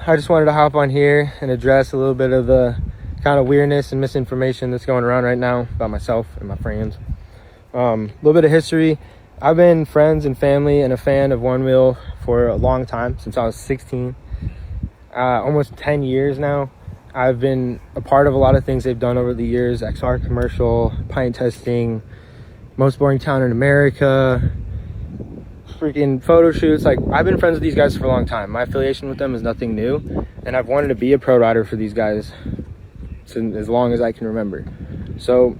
I just wanted to hop on here and address a little bit of the kind of weirdness and misinformation that's going around right now about myself and my friends. A little bit of history. I've been friends and family and a fan of One Wheel for a long time, since I was 16. Almost 10 years now. I've been a part of a lot of things they've done over the years. XR commercial, pint testing, most boring town in America, freaking photo shoots. Like, I've been friends with these guys for a long time. My affiliation with them is nothing new, and I've wanted to be a pro rider for these guys since as long as I can remember. So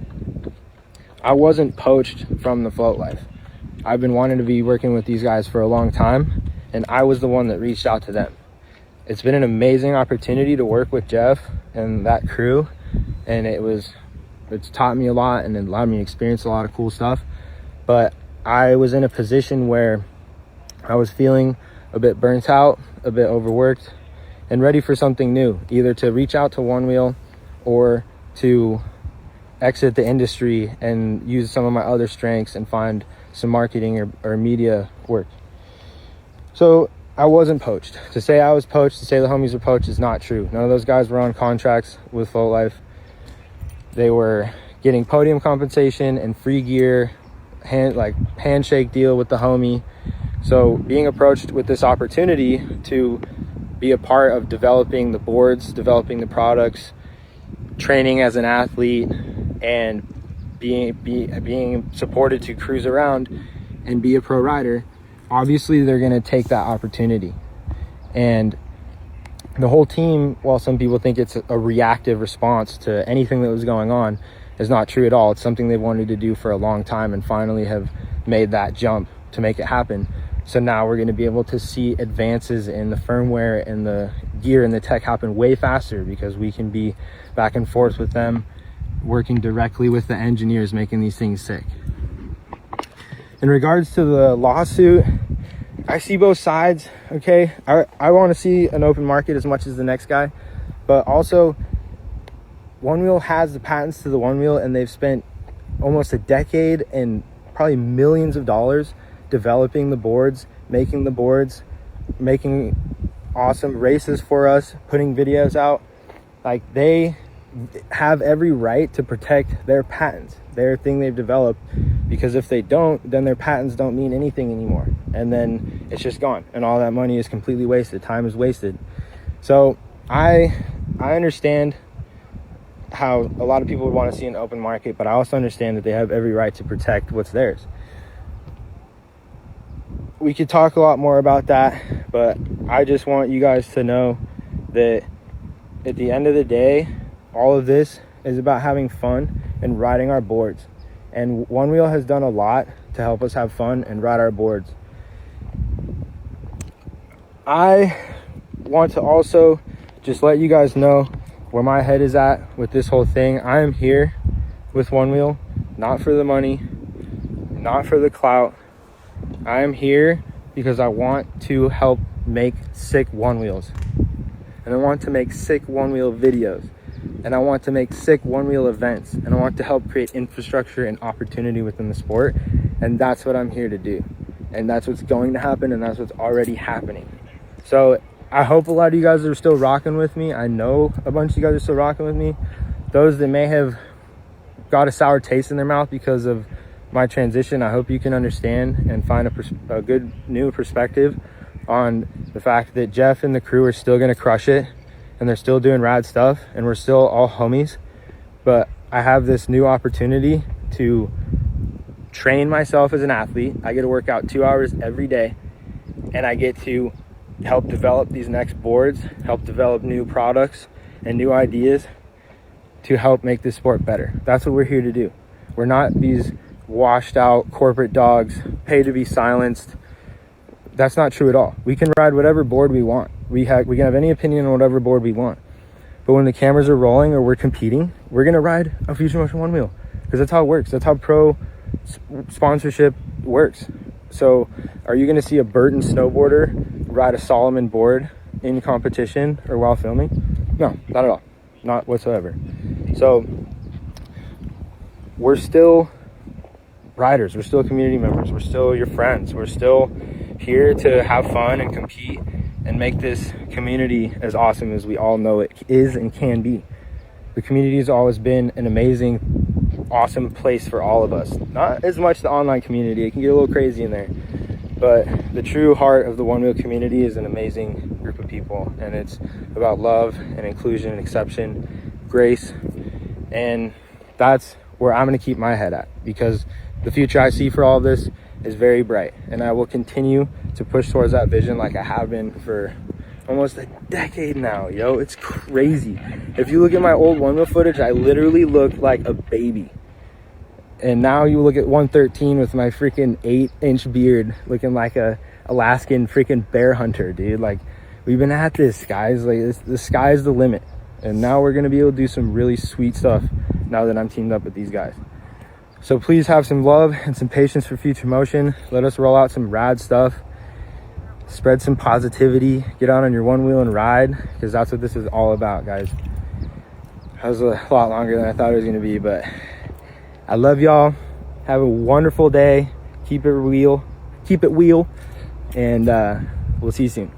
I wasn't poached from the float life. I've been wanting to be working with these guys for a long time, and I was the one that reached out to them. It's been an amazing opportunity to work with Jeff and that crew, and it's taught me a lot and it allowed me to experience a lot of cool stuff. But I was in a position where I was feeling a bit burnt out, a bit overworked, and ready for something new, either to reach out to One Wheel or to exit the industry and use some of my other strengths and find some marketing or media work. So I wasn't poached. To say I was poached, to say the homies were poached is not true. None of those guys were on contracts with Float Life. They were getting podium compensation and free gear, handshake deal with the homie. So being approached with this opportunity to be a part of developing the boards, developing the products, training as an athlete, and being supported to cruise around and be a pro rider, obviously they're going to take that opportunity. And the whole team, while some people think it's a reactive response to anything that was going on, is not true at all. It's something they've wanted to do for a long time and finally have made that jump to make it happen. So now we're going to be able to see advances in the firmware and the gear and the tech happen way faster, because we can be back and forth with them, working directly with the engineers making these things sick. In regards to the lawsuit, I see both sides, okay? I want to see an open market as much as the next guy, but also One Wheel has the patents to the One Wheel, and they've spent almost a decade and probably millions of dollars developing the boards, making awesome races for us, putting videos out. Like, they have every right to protect their patents, their thing they've developed, because if they don't, then their patents don't mean anything anymore, and then it's just gone and all that money is completely wasted, time is wasted. So I understand how a lot of people would want to see an open market, but I also understand that they have every right to protect what's theirs. We could talk a lot more about that, but I just want you guys to know that at the end of the day, all of this is about having fun and riding our boards. And One Wheel has done a lot to help us have fun and ride our boards. I want to also just let you guys know where my head is at with this whole thing. I am here with One Wheel, not for the money, not for the clout. I am here because I want to help make sick One Wheels. And I want to make sick One Wheel videos. And I want to make sick One Wheel events. And I want to help create infrastructure and opportunity within the sport. And that's what I'm here to do. And that's what's going to happen, and that's what's already happening. So I hope a lot of you guys are still rocking with me. I know a bunch of you guys are still rocking with me. Those that may have got a sour taste in their mouth because of my transition, I hope you can understand and find a good new perspective on the fact that Jeff and the crew are still going to crush it, and they're still doing rad stuff, and we're still all homies. But I have this new opportunity to train myself as an athlete. I get to work out 2 hours every day, and I get to help develop these next boards, help develop new products and new ideas to help make this sport better. That's what we're here to do. We're not these washed out corporate dogs paid to be silenced. That's not true at all. We can ride whatever board we want. We can have any opinion on whatever board we want. But when the cameras are rolling or we're competing, we're going to ride a Future Motion One Wheel, because that's how it works. That's how pro sponsorship works. So are you going to see a Burton snowboarder ride a Solomon board in competition or while filming? No, not at all. Not whatsoever. So we're still riders. We're still community members. We're still your friends. We're still here to have fun and compete and make this community as awesome as we all know it is and can be. The community has always been an amazing, awesome place for all of us. Not as much the online community, it can get a little crazy in there, but the true heart of the One Wheel community is an amazing group of people, and it's about love and inclusion and exception, grace, and that's where I'm going to keep my head at, because the future I see for all of this is very bright, and I will continue to push towards that vision like I have been for almost a decade now. Yo, it's crazy. If you look at my old One Wheel footage, I literally looked like a baby, and now you look at 113 with my freaking 8-inch beard looking like a Alaskan freaking bear hunter, dude. Like, we've been at this, guys. Like, the sky's the limit, and now we're gonna be able to do some really sweet stuff now that I'm teamed up with these guys. So please have some love and some patience for Future Motion. Let us roll out some rad stuff, spread some positivity, get out on your one wheel and ride, because that's what this is all about, guys. That was a lot longer than I thought it was gonna be, but I love y'all. Have a wonderful day. Keep it wheel, and we'll see you soon.